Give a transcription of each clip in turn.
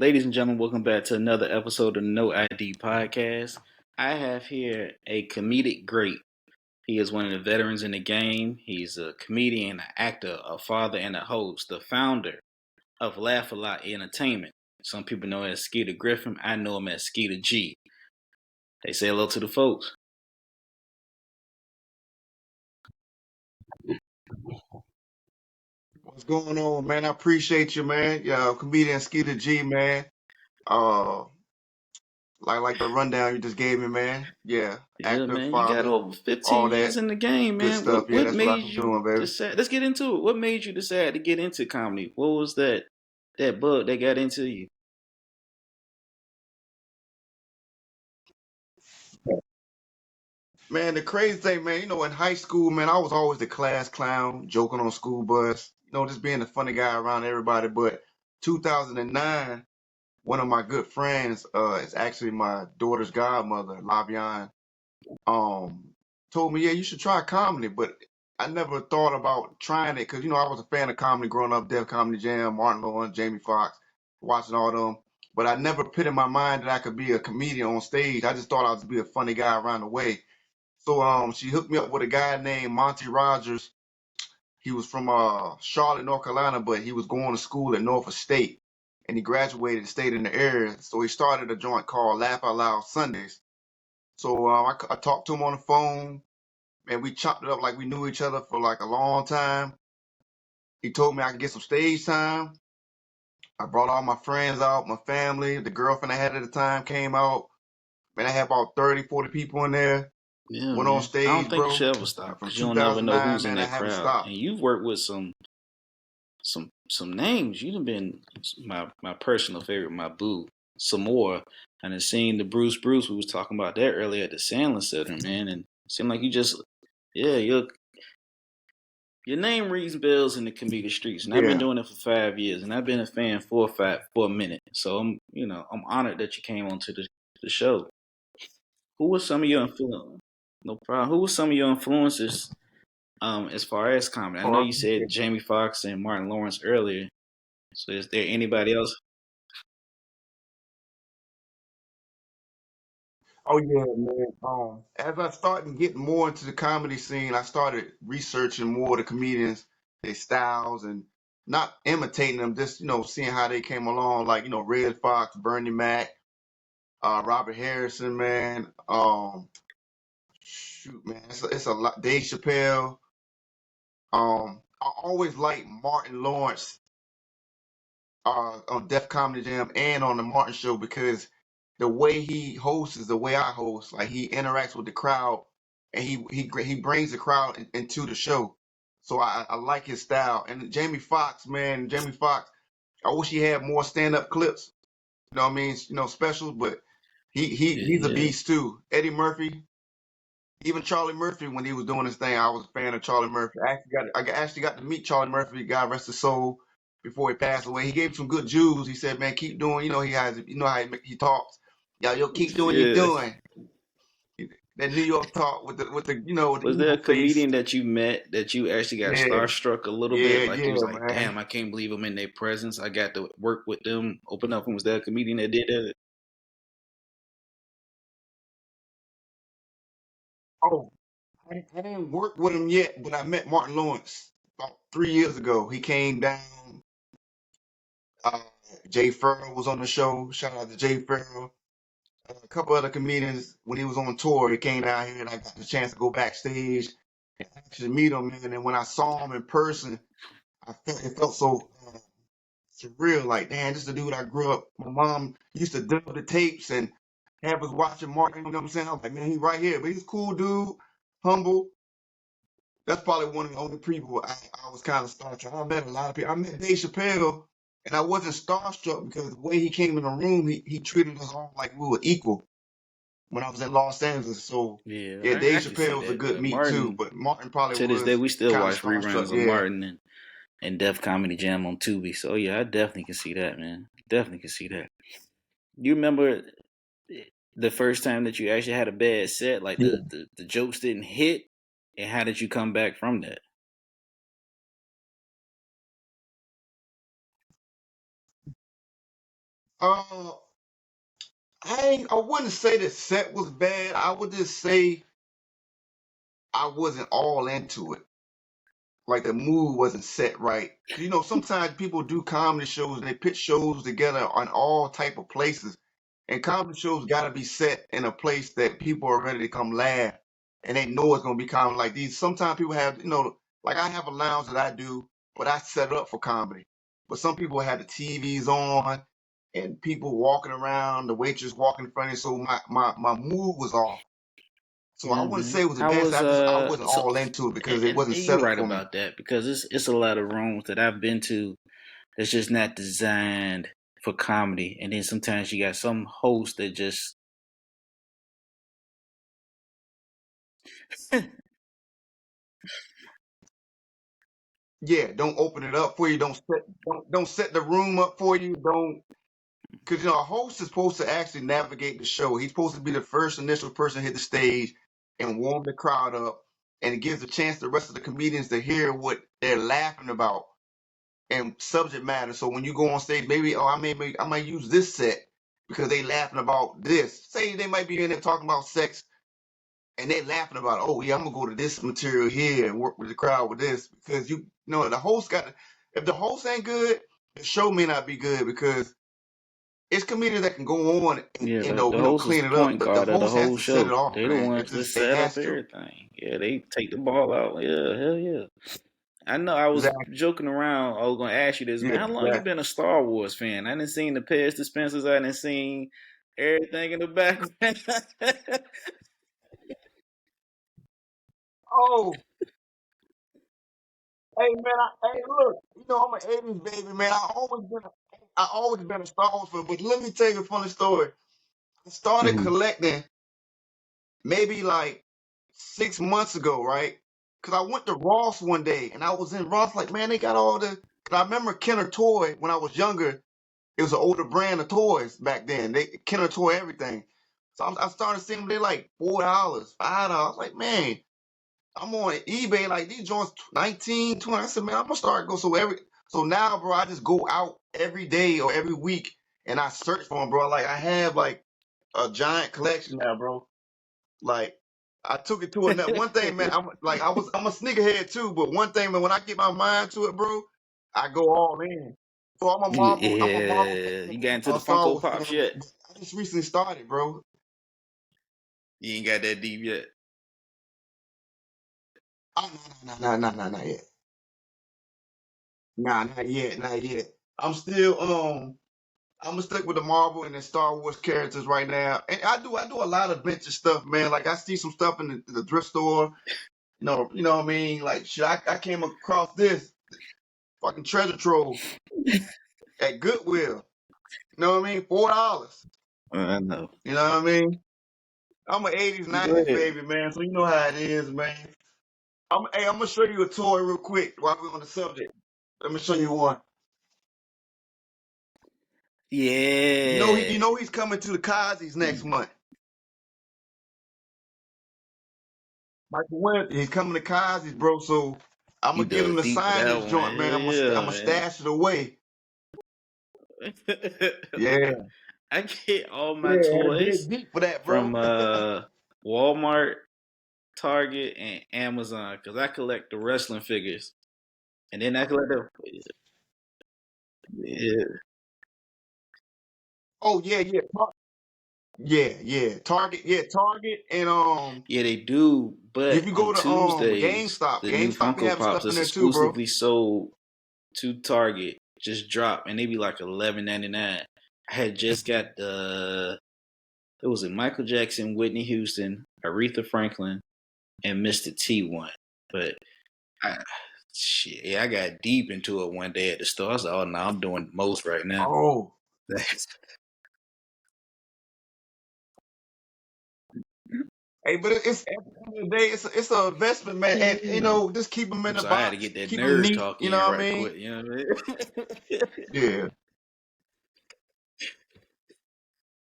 Ladies and gentlemen, welcome back to another episode of No ID Podcast. I have here a comedic great. He is one of the veterans in the game. He's a comedian, an actor, a father, and a host, the founder of Laugh a Lot Entertainment. Some people know him as Skeeta Griffin. I know him as Skeeta G. They say hello to the folks. What's going on, man? I appreciate you, man. Yeah, comedian Skeeta G, man. Uh, like the rundown you just gave me, man. Yeah, Yeah, actor, man, you got father, over all 15 years that in the game, good man. stuff. What Yeah, what that's what made I've been you doing, baby. decide? Let's get into it. What made you decide to get into comedy? What was that bug that got into you? Man, the crazy thing, man, in high school, man, I was always the class clown, joking on school bus, just being the funny guy around everybody. But 2009, one of my good friends, is actually my daughter's godmother, Lavian. um told me, yeah, you should try comedy, but I never thought about trying it because I was a fan of comedy growing up, Def Comedy Jam, Martin Lawrence, Jamie Foxx, watching all them. But I never put in my mind that I could be a comedian on stage. I just thought I would be a funny guy around the way. So she hooked me up with a guy named Monty Rogers. He was from Charlotte, North Carolina, but he was going to school at Norfolk State, and he graduated and stayed in the area. So he started a joint called Laugh Out Loud Sundays. So I talked to him on the phone, and we chopped it up like we knew each other for like a long time. He told me I could get some stage time. I brought all my friends out, my family, the girlfriend I had at the time came out. Man, I had about 30, 40 people in there. Yeah, Went on man. I don't stage, think you bro. should ever And stop from because you don't never know 2009, who's in man, I that haven't crowd. stopped. And you've worked with some names. You've been my personal favorite, my boo, Samora. And I've seen the Bruce. We was talking about that earlier at the Sandler Center, man. And it seemed like you just, yeah, your name rings bells in the comedic streets. And I've been Yeah. doing it for 5 years, and I've been a fan for a minute. So I'm honored that you came onto the show. Who was some of your influence? No problem. Who was some of your influences as far as comedy? I Oh, know I you said appreciate it. Jamie Foxx and Martin Lawrence earlier. So is there anybody else? Oh yeah, man. As I started getting more into the comedy scene, I started researching more of the comedians, their styles, and not imitating them, just seeing how they came along, like Red Fox, Bernie Mac, Robert Harrison, man. Shoot, man, it's a lot. Dave Chappelle. I always liked Martin Lawrence on Def Comedy Jam and on the Martin Show because the way he hosts is the way I host. Like he interacts with the crowd and he brings the crowd into the show. So I like his style. And Jamie Foxx, man, Jamie Foxx. I wish he had more stand up clips. You know what I mean? Specials, but he's a Yeah, beast too. Eddie Murphy, even Charlie Murphy when he was doing his thing, I was a fan of Charlie Murphy. I actually got to meet Charlie Murphy, God rest his soul, before he passed away. He gave some good Jews. He said, "Man, keep doing. He has. How he talks. Yo, keep doing your yeah. doing." That New York talk with the with the Was there evil a face. comedian that you met that you actually got Yeah, starstruck a little yeah, bit? Like you yeah, was like, man. damn, I can't believe I'm in their presence. I got to work with them, open up. And was there a comedian that did that? Oh, I didn't work with him yet, but I met Martin Lawrence about 3 years ago. He came down. Uh, Jay Farrell was on the show. Shout out to Jay Farrell. A couple other comedians when he was on tour. He came down here and I got the chance to go backstage and actually meet him. Man. And when I saw him in person, it felt so surreal. Like, damn, this is the dude I grew up. My mom used to dub the tapes and have us watching Martin. You know what I'm saying? I was like, man, he's right here. But he's a cool dude, humble. That's probably one of the only people I was kind of starstruck. I met a lot of people. I met Dave Chappelle, and I wasn't starstruck because the way he came in the room, he treated us all like we were equal when I was in Los Angeles. So Yeah, yeah, I Dave can see Chappelle was a that. good But meet too, Martin, but Martin probably to this day, was we still kind of watch starstruck. reruns of Yeah, Martin and Def Comedy Jam on Tubi. So yeah, I definitely can see that, man. Definitely can see that. You remember the first time that you actually had a bad set, like yeah. the jokes didn't hit, and how did you come back from that? Uh, I wouldn't say the set was bad. I would just say I wasn't all into it. Like the mood wasn't set right. 'Cause, sometimes people do comedy shows and they pitch shows together on all type of places. And comedy shows got to be set in a place that people are ready to come laugh, and they know it's gonna be comedy like these. Sometimes people have, like I have a lounge that I do, but I set it up for comedy. But some people have the TVs on, and people walking around, the waitress walking in front of you. So my mood was off. So I wouldn't Mm-hmm. say it was a I bad set. was I wasn't so all into it because it and wasn't you're set up right for me. about that because it's a lot of rooms that I've been to that's just not designed for comedy, and then sometimes you got some hosts that just Yeah, don't open it up for you. Don't set the room up for you. Don't because a host is supposed to actually navigate the show. He's supposed to be the first initial person to hit the stage and warm the crowd up, and it gives a chance the rest of the comedians to hear what they're laughing about and subject matter. So when you go on stage, maybe I might use this set because they laughing about this. Say they might be in there talking about sex and they laughing about, oh yeah, I'm gonna go to this material here and work with the crowd with this because the host got to, if the host ain't good, the show may not be good because it's comedians that can go on and yeah, the host is clean the it up, point but the guard of the host has whole to set it show. off, They the man. ones that They set up has to. everything. Yeah, they take the ball out. Yeah, hell yeah. I know I was Exactly. joking around. I was gonna ask you this, man. Yeah, How long you exactly. been a Star Wars fan? I didn't seen the past dispensers. I didn't seen everything in the background. Oh, hey man, hey look, I'm an '80s baby, man. I always been a Star Wars fan. But let me tell you a funny story. I started Mhm. collecting maybe like 6 months ago, right? Because I went to Ross one day and I was in Ross like, man, they got all the. Cause I remember Kenner Toy when I was younger. It was an older brand of toys back then. They Kenner Toy everything. So I started seeing them. They like $4, $5. I was like, man, I'm on eBay like these joints 19, 20. I said, man, I'm gonna start go so now, bro. I just go out every day or every week and I search for them, bro. Like I have like a giant collection now, bro. Like I took it to another one thing, man. I'm a sneakerhead too, but one thing, man, when I get my mind to it, bro, I go all in. So I'm a Marvel Yeah, fan, you got into a the Star Funko Wars Pops fan, yet? but I just recently started, bro. You ain't got that deep yet. Oh, not yet. Nah, not yet. I'm stuck with the Marvel and the Star Wars characters right now, and I do a lot of vintage stuff, man. Like I see some stuff in the thrift store. You know what I mean? Like shit, I came across this fucking treasure trove at Goodwill. You know what I mean? $4. I know. You know what I mean? I'm an '80s, Go '90s ahead. baby, man. So you know how it is, man. I'm gonna show you a toy real quick while we're on the subject. Let me show you one. You Yeah. know he's coming to the Cosby's next month. Michael Wentz, he's coming to Cosby's, bro. So I'm You gonna get him dug to deep for sign that this one. joint, man. Hell I'm yeah, gonna man. stash it away. Yeah, I get all my yeah, had to toys dig deep for that, from bro. Walmart, Target, and Amazon because I collect the wrestling figures, and then I collect the yeah, Oh yeah. Target, and yeah they do. if But you on go to Tuesdays, GameStop, the new GameStop be Funko having Pops stuff in that's there too, bro. exclusively sold to Target just drop, and they be like 11.99. I had just got the it was a Michael Jackson, Whitney Houston, Aretha Franklin, and Mr. T one. But I, shit, yeah, I got deep into it one day at the store. I was like, oh no, I'm doing the most right now. Oh, hey, but it's at the end of the day, it's an investment, man. And Yeah. just keep them in the So I had to box, get that keep them nerd neat. talk You in know what I right mean? quick. You know what I mean? Yeah.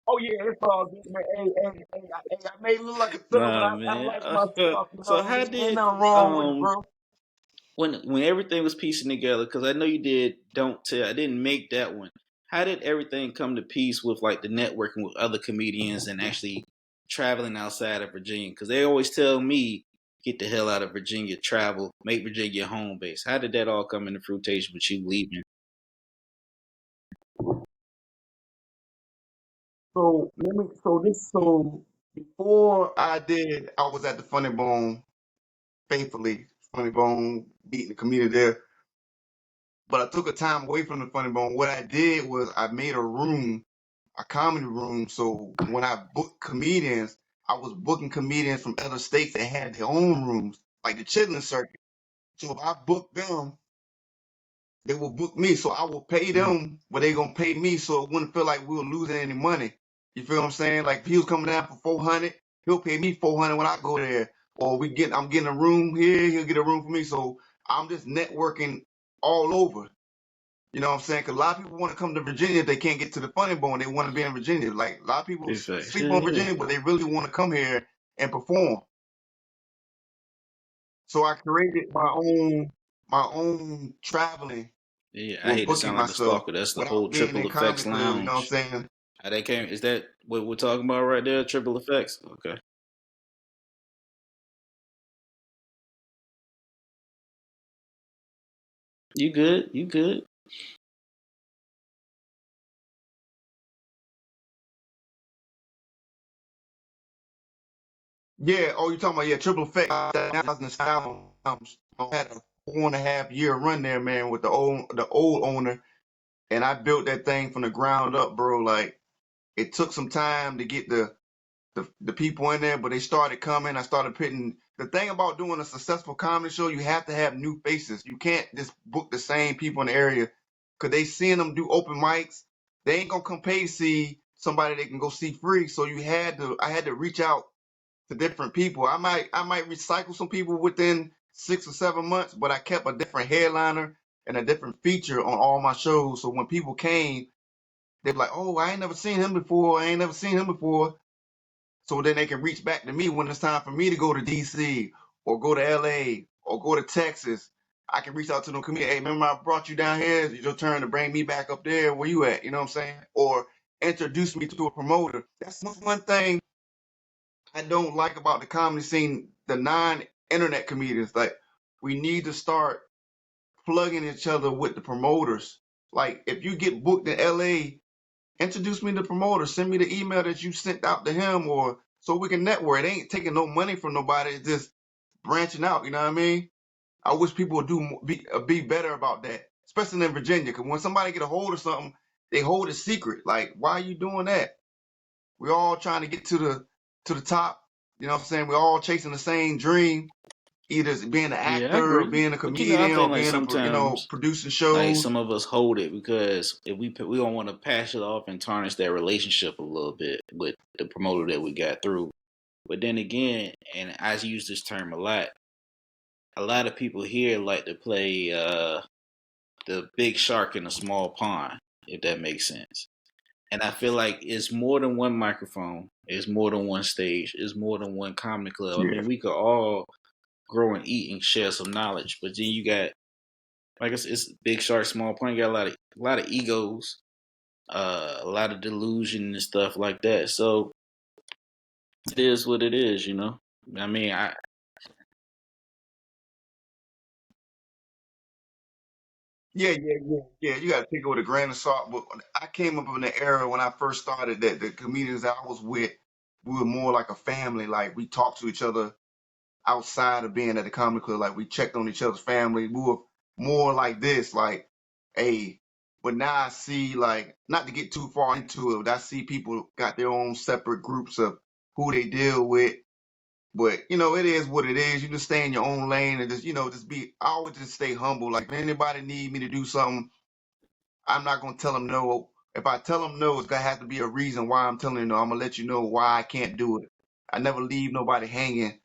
Oh yeah, it's all good, man. I may look like a thug, but Nah, I man. like my stuff. You So know what I how mean? Ain't did nothing wrong with it, bro. when everything was piecing together? Because I know you did. Don't tell. I didn't make that one. how did everything come to peace with like the networking with other comedians and actually traveling outside of Virginia? Because they always tell me, get the hell out of Virginia, travel, make Virginia your home base. How did that all come into fruition with you leaving? So before I was at the Funny Bone faithfully, Funny Bone beating the community there. But I took a time away from the Funny Bone. What I did was I made a room, a comedy room. So when I booked comedians, I was booking comedians from other states that had their own rooms, like the Chitlin Circuit. So if I booked them, they will book me. So I will pay Mm. them, but they gonna pay me, so it wouldn't feel like we were losing any money. You feel what I'm saying? Like if he was coming down for 400, he'll pay me 400 when I go there. Or I'm getting a room here, he'll get a room for me. So I'm just networking all over. You know what I'm saying? Because a lot of people want to come to Virginia if they can't get to the Funny Bone. They want to be in Virginia. Like a lot of people Big facts. sleep Yeah, on yeah. Virginia, but they really want to come here and perform. So I created my own traveling Yeah, I with hate to booking sound like the myself stalker. That's the whole without being triple in effects comedy club. You know what lounge. I'm saying? How they came? Is that what we're talking about right there? Triple effects. Okay, you good? You good? Yeah. Oh, you talking about triple effect? 2007. I had a 4.5 year run there, man, with the old owner, and I built that thing from the ground up, bro. Like it took some time to get the people in there, but they started coming. I started putting the thing about doing a successful comedy show, you have to have new faces. You can't just book the same people in the area because they seeing them do open mics. They ain't gonna come pay to see somebody they can go see free. So I had to reach out to different people. I might recycle some people within 6 or 7 months, but I kept a different headliner and a different feature on all my shows. So when people came, they're like, "Oh, I ain't never seen him before. I ain't never seen him before." So then they can reach back to me when it's time for me to go to DC or go to LA or go to Texas. I can reach out to them community. Hey, remember I brought you down here? It's your turn to bring me back up there. Where you at? You know what I'm saying? Or introduce me to a promoter. That's one thing I don't like about the comedy scene, the non-internet comedians. Like we need to start plugging each other with the promoters. Like if you get booked in LA, introduce me to the promoter. Send me the email that you sent out to him, or so we can network. It ain't taking no money from nobody. It's just branching out. You know what I mean? I wish people would be better about that, especially in Virginia. Because when somebody get a hold of something, they hold it secret. Like, why are you doing that? We all trying to get to the top. You know what I'm saying? We're all chasing the same dream, either as being an Yeah, I actor or agree. being a But I comedian or think like being sometimes producing like shows. some of us hold it because if we don't want to pass it off and tarnish that relationship a little bit with the promoter that we got through. But then again, and I use this term a lot of people here like to play the big shark in a small pond, if that makes sense. And I feel like it's more than one microphone, it's more than one stage, it's more than one comedy club. I Yeah. mean, we could all grow and eat and share some knowledge, but then you got like it's big shark, small pond. You got a lot of egos, a lot of delusion and stuff like that. So it is what it is, you know. I mean, I Yeah. You got to take it with a grain of salt. But I came up in the era when I first started that the comedians that I was with, we were more like a family. Like we talked to each other outside of being at the comedy club. Like we checked on each other's family. We were more like this. Like, hey. But now I see, like, not to get too far into it, but I see people got their own separate groups of who they deal with. But it is what it is. You just stay in your own lane and just be. I always just stay humble. Like if anybody need me to do something, I'm not gonna tell them no. If I tell them no, it's gonna have to be a reason why I'm telling you no. I'm gonna let you know why I can't do it. I never leave nobody hanging.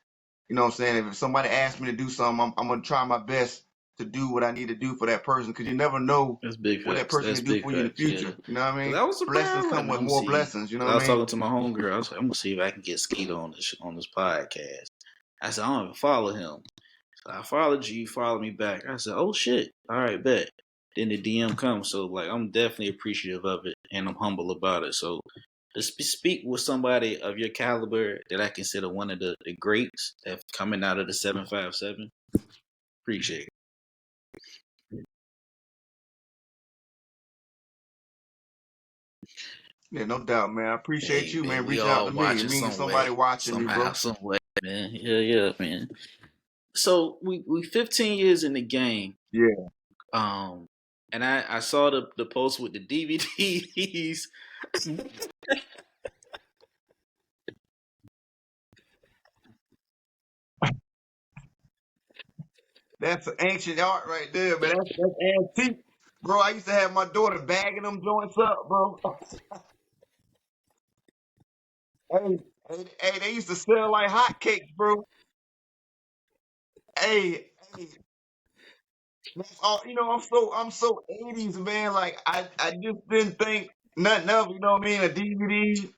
You know what I'm saying? If somebody asks me to do something, I'm gonna try my best to do what I need to do for that person because you never know That's big what that facts. person That's can do big for you in the facts. Yeah. future. You know what I Cause mean? I was Blessings surprised. Like, come man, with I'm gonna more see. blessings. You know Cause I what was I mean? talking to my homegirl. I was like, I'm gonna see if I can get Skeeta on this podcast. I said, I don't even follow him. So I followed you. You followed me back. I said, oh shit. All right, bet. then the DM comes. So like I'm definitely appreciative of it, and I'm humble about it. So to speak with somebody of your caliber that I consider one of the greats that coming out of the 757, appreciate Yeah, no doubt, man. I it. appreciate Hey you, man, man, we reaching out all to me. It watching means some way, somebody watching me, somehow, bro. some way, man. Yeah, man. So we 15 years in the game. Yeah, Um, and I saw the post with the DVDs. that's an ancient art right there, man. That's antique, bro. I used to have my daughter bagging them joints up, bro. Hey, hey, they used to sell like hotcakes, bro. Hey, that's all. I'm so 80s, man. Like I just didn't think nothing of, you know what I mean, a DVD.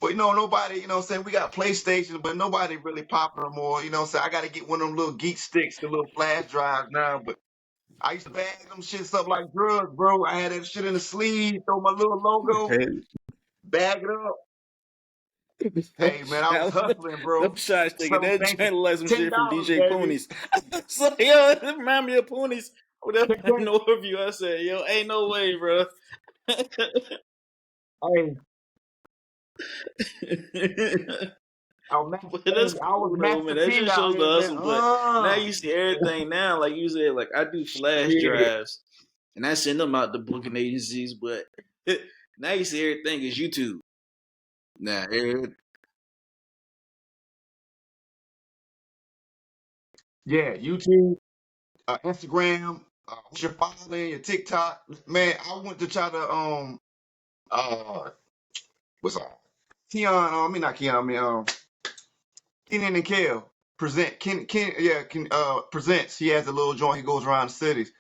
But nobody, what I'm saying, we got PlayStation, but nobody really popping no more. You know what I'm saying? I got to get one of them little geek sticks, the little flash drives now. But I used to bag them shits up like drugs, bro. I had that shit in the sleeve, throw my little logo, Hey, bag it up. Hey, man, I was hustling, them bro. shots taking Some that things for joint like some shit from $10, DJ baby. Poonies. So yo, it remind me of Poonies. Whatever Check I that. know of you, I said, yo, ain't no way, bro. Hey, But that's I was cool though, man. Master That P just out shows the here, man. hustle. But now you see everything now. Like you said, like I do flash Yeah, drives and I send them out to booking agencies. But now you see everything is YouTube. Now, yeah. YouTube, Instagram, what's your following, your TikTok, man. I went to try to uh what's up? Keon, I mean not Keon, I mean Kenan and Kel presents. He has a little joint. He goes around the cities,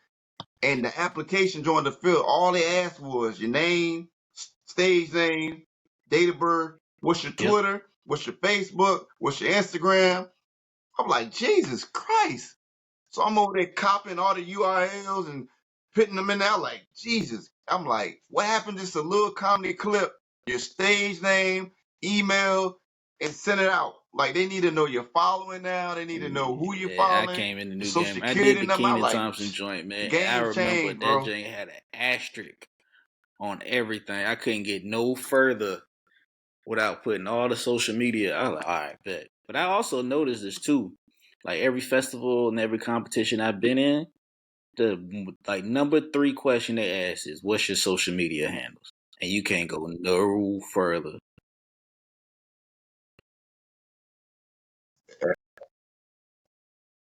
and the application joint to fill. All they asked was your name, stage name, date of birth, what's your yep. Twitter, what's your Facebook, what's your Instagram. I'm like, Jesus Christ. So I'm over there copying all the URLs and putting them in there. Like, Jesus. I'm like, what happened? Just a little comedy clip, your stage name, email, and send it out. Like, they need to know you're following now. They need to know who you're Yeah, I following, came in the your new social game. I did security the number. I'm Keenan like, Thompson joint, man. I game remember changed, that bro. joint had an asterisk on everything. I couldn't get no further without putting all the social media. I was like, all right, bet. But I also noticed this too. Like every festival and every competition I've been in, the like number 3 question they ask is, "What's your social media handles?" And you can't go no further.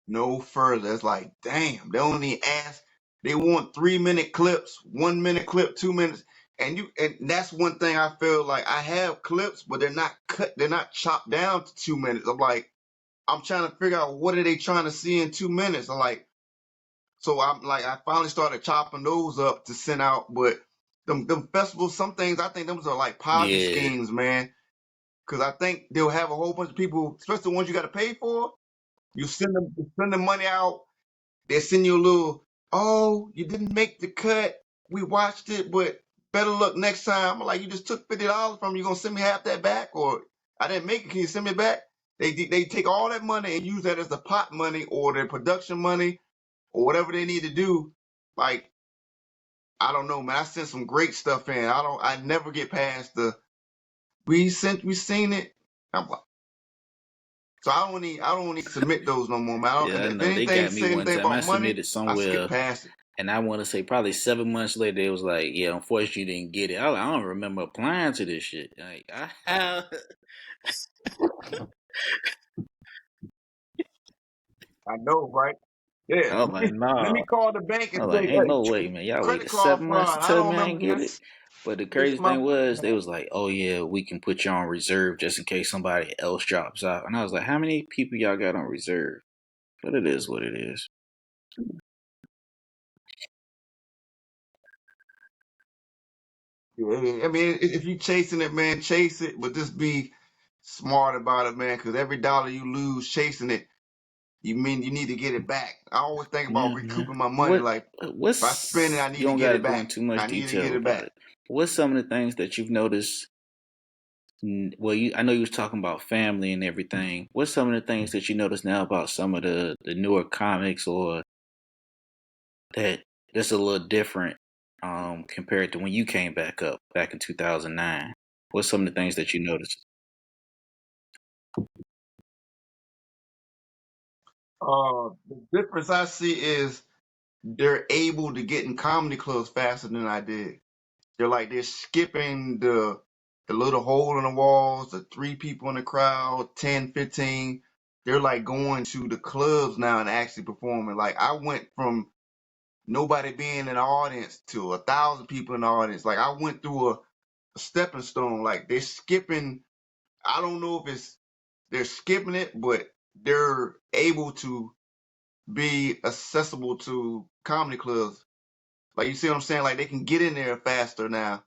No further. It's like, damn, they only ask. They want 3-minute clips, 1-minute clip, 2 minutes. And that's one thing I feel like I have clips, but they're not cut, they're not chopped down to 2 minutes. I'm trying to figure out what are they trying to see in 2 minutes. So I'm like, I finally started chopping those up to send out. But them festivals, some things I think those are like Ponzi Yeah, schemes, man. Cause I think they'll have a whole bunch of people, especially the ones you got to pay for. You send the money out. They send you a little, oh, you didn't make the cut. We watched it, but better luck next time. I'm like, you just took $50 from me. You gonna send me half that back, or I didn't make it. Can you send me it back? They take all that money and use that as the pot money or their production money or whatever they need to do. Like, I don't know, man. I sent some great stuff in. I never get past the we seen it. I'm like, so I don't need to submit those no more, man. yeah, I If know. They anything got me say one anything time. about I money, submitted I skip somewhere, past it. and I want to say probably 7 months later, it was like, yeah, unfortunately, you didn't get it. I don't remember applying to this shit. Like, I know, right? Yeah. I was like, Let me no. call the bank I and was say, like, ain't no hey, way, man. Y'all credit waited card 7 months to fraud. I tell don't me I ain't remember get it. this. But the This crazy my thing was, they was like, oh yeah, we can put you on reserve just in case somebody else drops out. And I was like, how many people y'all got on reserve? But it is what it is. yeah, I mean, if you chasing it, man, chase it, but just be smart about it, man, because every dollar you lose chasing it, you mean you need to get it back. I always think about Yeah, man. recouping my money. What Like if I spend it, what's I need you to don't get got to it go back. into too much I need to detail get it about back. it. What's some of the things that you've noticed? Well, I know you was talking about family and everything. What's some of the things that you notice now about some of the newer comics or that that's a little different compared to when you came back up back in 2009? What's some of the things that you noticed? The difference I see is they're able to get in comedy clubs faster than I did. They're skipping the little hole in the walls, the three people in the crowd, 10, 15. They're like going to the clubs now and actually performing. Like I went from nobody being in the audience to 1,000 people in the audience. Like I went through a stepping stone. Like they're skipping. I don't know if it's they're skipping it, but they're able to be accessible to comedy clubs. Like you see what I'm saying? Like they can get in there faster now.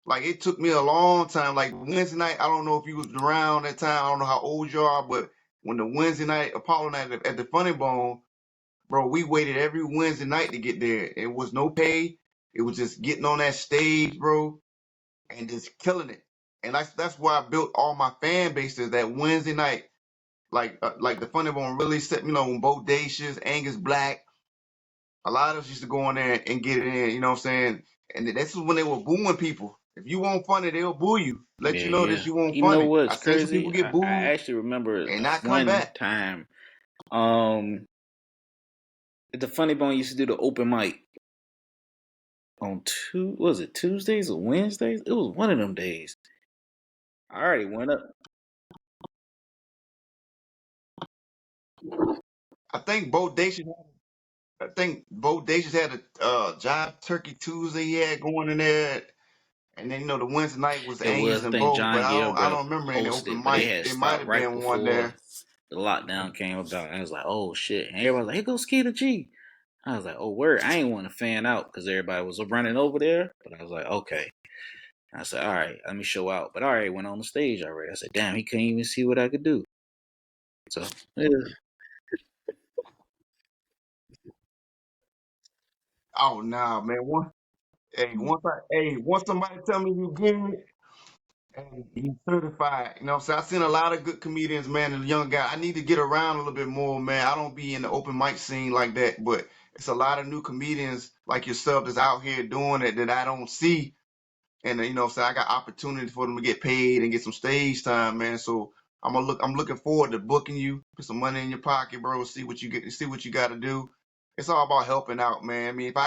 Like it took me a long time. Like Wednesday night, I don't know if you was around that time. I don't know how old you are, but when the Wednesday night Apollo night at the Funny Bone, bro, we waited every Wednesday night to get there. It was no pay. It was just getting on that stage, bro, and just killing it. And that's why I built all my fan bases that Wednesday night. Like the Funny Bone really set, when Bodacious, Angus Black, a lot of us used to go in there and get it in, you know what I'm saying? And this is when they were booing people. If you want funny, they'll boo you. Let Yeah, you know yeah. that you want You know funny. I what's seen some people crazy? get I booed actually remember and not come one back. time. The Funny Bone used to do the open mic on was it Tuesdays or Wednesdays? It was one of them days. I already went up. I think Bodacious had a Jive Turkey Tuesday he had going in there. And then the Wednesday night was It Angus was, I and think Bo, but John I Gilbert don't remember any open hosted, but they mic. had It might stopped have right been one before there. the lockdown came about. I was like, oh shit. And everybody was like, here goes Skeeta G. I was like, oh word. I ain't want to fan out because everybody was running over there. But I was like, okay. I said, all right, let me show out. But I already went on the stage already. I said, damn, he couldn't even see what I could do. So, yeah, Oh nah, man. Once somebody tell me you good, and he's certified. You know what I'm saying? I've seen a lot of good comedians, man, and young guy. I need to get around a little bit more, man. I don't be in the open mic scene like that, but it's a lot of new comedians like yourself that's out here doing it that I don't see. And so I got opportunities for them to get paid and get some stage time, man. So I'm looking forward to booking you, put some money in your pocket, bro, see what you gotta do. It's all about helping out, man. I mean, if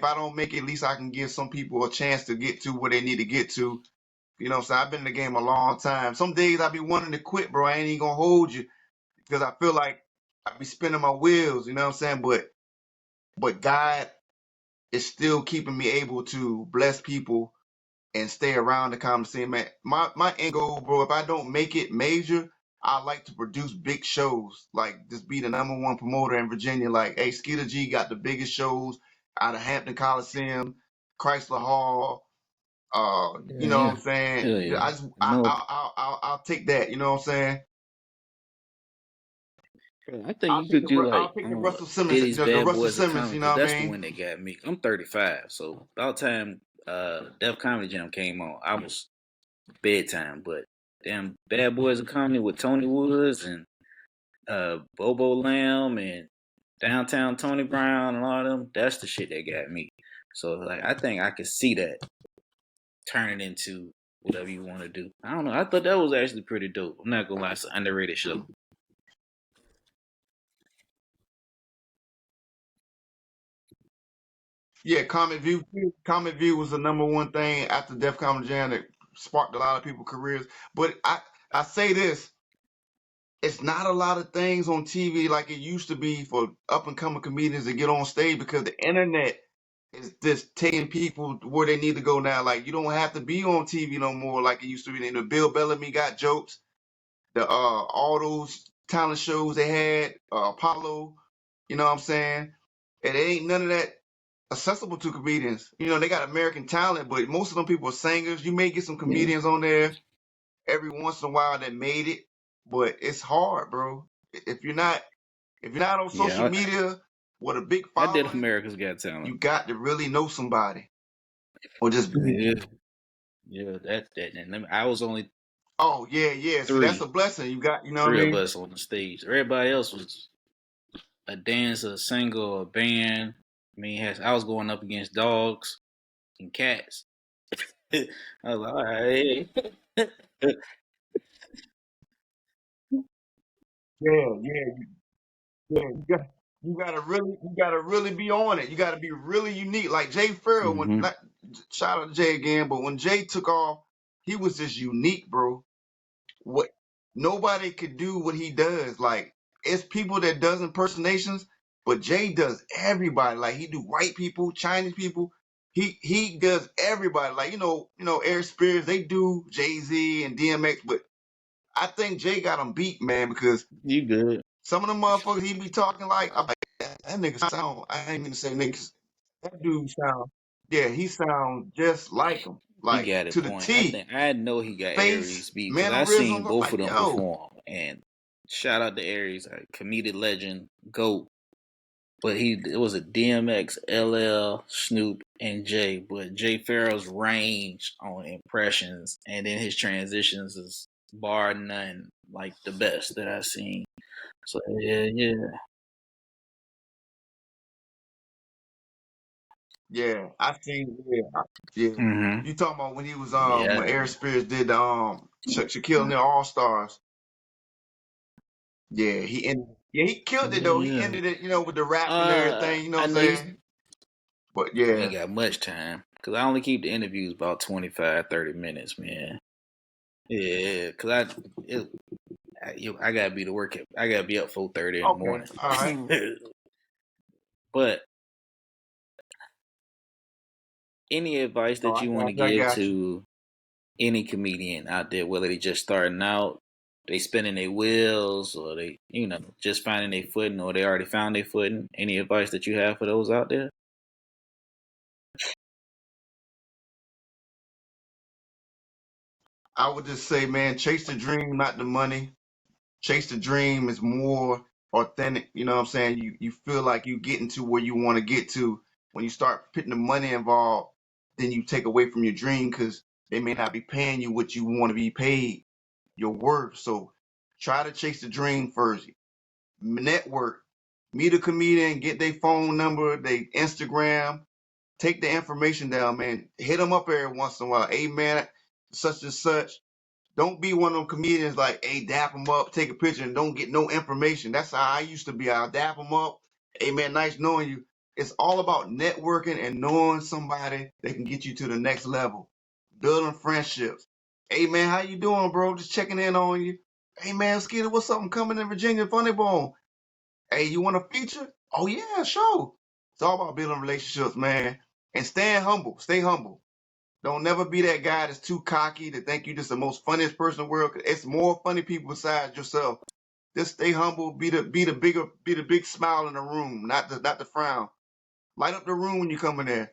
I don't make it, at least I can give some people a chance to get to where they need to get to. So I've been in the game a long time. Some days I be wanting to quit, bro. I ain't even gonna hold you because I feel like I be spinning my wheels, you know what I'm saying? But God is still keeping me able to bless people and stay around the comedy scene, man. My end goal, bro, if I don't make it major, I like to produce big shows. Like just be the number one promoter in Virginia. Like, hey, Skeeta G got the biggest shows out of Hampton Coliseum, Chrysler Hall. yeah, You know what yeah. I'm saying? Hell yeah. I just I know. I'll take that. You know what I'm saying? I think you could do like I'll take the Russell Simmons, Diddy's the Bad Russell Boys of Simmons. Comedy You know because what I that's the mean? one that got me. I'm 35, so about time Def Comedy Jam came on, I was bedtime. But damn, Bad Boys of Comedy with Tony Woods and Bobo Lamb and Downtown Tony Brown and all of them, that's the shit that got me. So like I think I could see that turning into whatever you want to do. I don't know. I thought that was actually pretty dope. I'm not gonna lie, it's an underrated show. Yeah, Comic View. Comic View was the number one thing after Def Comedy Jam that sparked a lot of people's careers. But I say this, it's not a lot of things on TV like it used to be for up and coming comedians to get on stage because the internet is just taking people where they need to go now. Like you don't have to be on TV no more like it used to be. The Bill Bellamy got jokes. The all those talent shows they had, Apollo. You know what I'm saying? It ain't none of that accessible to comedians. They got American talent, but most of them people are singers. You may get some Yeah. comedians on there every once in a while that made it, but it's hard, bro. If you're not If you're not on social Yeah, media with a big I did following, America's Got you Talent. got to really know somebody or just be. Yeah, yeah, that. And I was only Oh yeah, yeah. See, that's a three, blessing. You got, you know what I three of mean? us on the stage. Everybody else was a dancer, a singer, a band. I mean, I was going up against dogs and cats. I was like, all right. Yeah, yeah, yeah. You gotta really be on it. You gotta be really unique. Like Jay Farrell, when hmm not, shout out to Jay again, but when Jay took off, he was just unique, bro. What nobody could do what he does. Like it's people that does impersonations, but Jay does everybody. Like he do white people, Chinese people. He does everybody. Like Air Spears, they do Jay Z and DMX, but I think Jay got him beat, man, because You good? some of them motherfuckers he be talking like, I'm like that nigga sound. I ain't gonna say niggas. That dude sound. Yeah, he sound just like him, He like got it to the point. T. I know he got Face, Aries beat because I mannerisms. seen I'm both like, of them yo, perform. And shout out to Aries, a comedic legend, GOAT. But it was a DMX, LL, Snoop, and Jay. But Jay Farrell's range on impressions and then his transitions is bar none, like the best that I've seen. So yeah, yeah. yeah, I seen. Yeah, yeah. Mm-hmm. You talking about when he was when Yeah. Air Spears did the Shaquille O'Neal All Stars? Yeah, he killed it though. He Yeah. ended it, with the rap and everything. You know I what I'm know you saying? But ain't yeah, got much time because I only keep the interviews about 25, 30 minutes, man. Yeah, because I gotta be to work. I gotta be up 4:30 in the okay, morning. all right. But any advice Oh, that I you want to got you. I give got you. to any comedian out there, whether they just starting out, they spinning their wheels, or they just finding their footing, or they already found their footing? Any advice that you have for those out there? I would just say, man, chase the dream, not the money. Chase the dream is more authentic. You know what I'm saying? You feel like you getting to where you want to get to. When you start putting the money involved, then you take away from your dream because they may not be paying you what you want to be paid, your worth. So try to chase the dream first. Network, meet a comedian, get their phone number, their Instagram, take the information down, man. Hit them up every once in a while. Hey, man, such and such. Don't be one of them comedians like, hey, dap them up, take a picture, and don't get no information. That's how I used to be. I'll dap them up. Hey, man, nice knowing you. It's all about networking and knowing somebody that can get you to the next level. Building friendships. Hey, man, how you doing, bro? Just checking in on you. Hey, man, Skeeta, what's up? I'm coming in Virginia, Funny Bone. Hey, you want a feature? Oh, yeah, sure. It's all about building relationships, man. And staying humble. Stay humble. Don't never be that guy that's too cocky to think you just the most funniest person in the world. It's more funny people besides yourself. Just stay humble. Be the big smile in the room, not the frown. Light up the room when you come in there.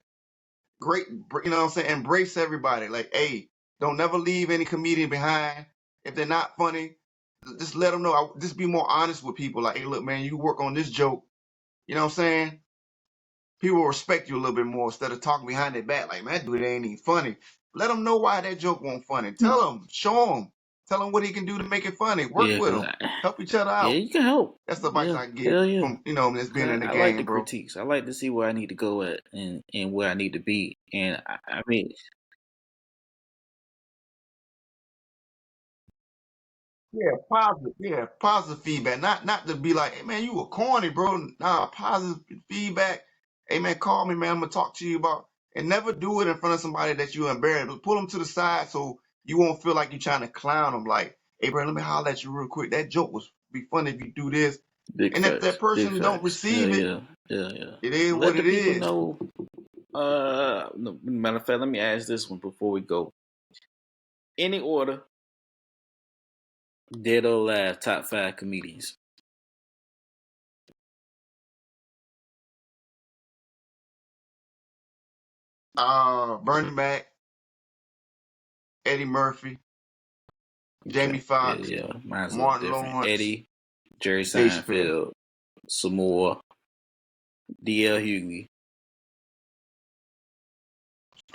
Great, you know what I'm saying? Embrace everybody. Like, hey, don't never leave any comedian behind. If they're not funny, just let them know. Just be more honest with people. Like, hey, look, man, you work on this joke. You know what I'm saying? People will respect you a little bit more instead of talking behind their back like, man, that dude ain't even funny. Let them know why that joke won't funny. Tell them, show him, tell him what he can do to make it funny. Work Yeah, with cause him, help each other yeah, out. you can help. That's the advice Yeah, I get hell yeah. from just being in the I like the game, bro. critiques. I like to see where I need to go at and where I need to be. And I mean, Yeah, positive. Yeah, positive feedback. Not to be like, hey man, you were corny, bro. Nah, positive feedback. Hey man, call me, man. I'm gonna talk to you about, and never do it in front of somebody that you embarrassed. But pull them to the side so you won't feel like you're trying to clown them. Like, hey bro, let me holler at you real quick. That joke was be funny if you do this. big And if that facts, big person don't facts. Yeah, receive it, yeah, yeah, yeah. it is Let what the it people is. know. No, matter of fact, let me ask this one before we go. Any order, dead or alive, top five comedians. Bernie Mac, Eddie Murphy, Jamie Okay, yeah, Foxx, yeah. Mine's a little Martin different. Lawrence, Eddie, Jerry Dave Chappelle. Seinfeld, some more D.L. Hughley,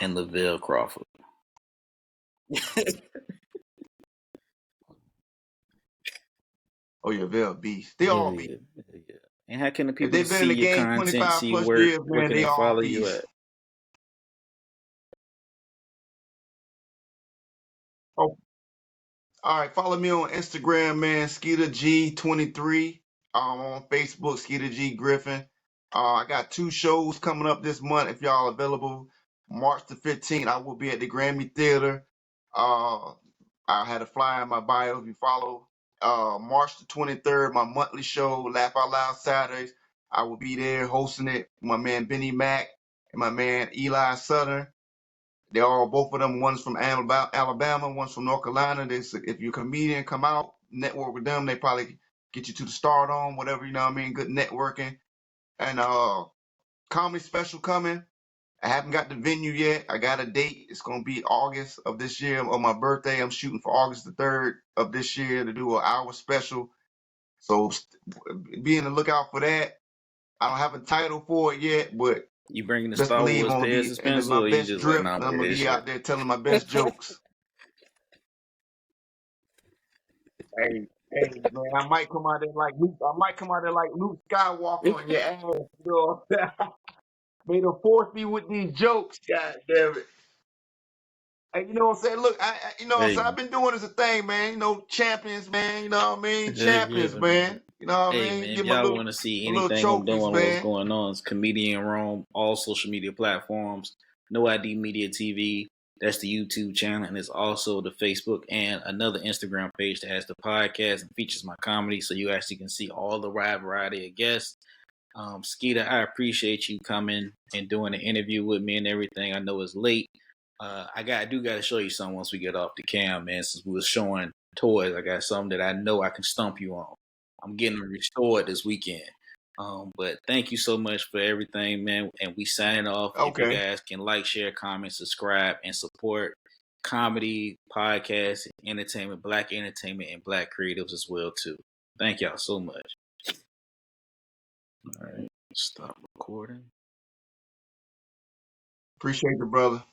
and Lavelle Crawford. Oh yeah, they're beast. They all beast. Yeah. And how can the If people to they've been in see the your game content, 25 see your plus work? years, Where man, can they they all follow you beast. at? Oh, all right. Follow me on Instagram, man. Skeeta G 23. On Facebook, Skeeta G Griffin. I got 2 shows coming up this month. If y'all available, March the 15th, I will be at the Grammy Theater. Uh, I had a flyer in my bio if you follow. March the 23rd, my monthly show, Laugh Out Loud Saturdays. I will be there hosting it. My man Benny Mack and my man Eli Southern. They're all both of them. One's from Alabama, one's from North Carolina. If you're a comedian, come out, network with them. They probably get you to the start on whatever, you know what I mean? Good networking. And comedy special coming. I haven't got the venue yet. I got a date. It's gonna be August of this year on my birthday. I'm shooting for August the 3rd of this year to do an hour special. So be on the lookout for that. I don't have a title for it yet, but You bringing the best Star believe Wars I'm gonna pairs be and in Spencer, my or you best just like, drip, nah, and I'm bro, gonna this be shit? out there telling my best jokes. Hey, hey, man, I might come out there like Luke. I might come out there like Luke Skywalker on your ass. You know? May the force be with these jokes. God damn it. Hey, you know what I'm saying? Look, you know what I'm saying? Hey, I've been doing this a thing, man. You know, champions, man. You know what I mean? heck yeah, Champions, man. man. You know what I Hey mean? man, if Give y'all want to see my little anything I'm trophies, doing, what's man. going on, it's Comedian Rome, all social media platforms, No ID Media TV. That's the YouTube channel, and it's also the Facebook and another Instagram page that has the podcast and features my comedy, so you actually can see all the wide variety of guests. Skeeta, I appreciate you coming and doing an interview with me and everything. I know it's late. I do got to show you something once we get off the cam, man. Since we was showing toys, I got something that I know I can stump you on. I'm getting them restored this weekend. But thank you so much for everything, man. And we signing off. If you Okay. guys can like, share, comment, subscribe, and support comedy, podcast, entertainment, black entertainment, and black creatives as well too. Thank y'all so much. All right, stop recording. Appreciate it, brother.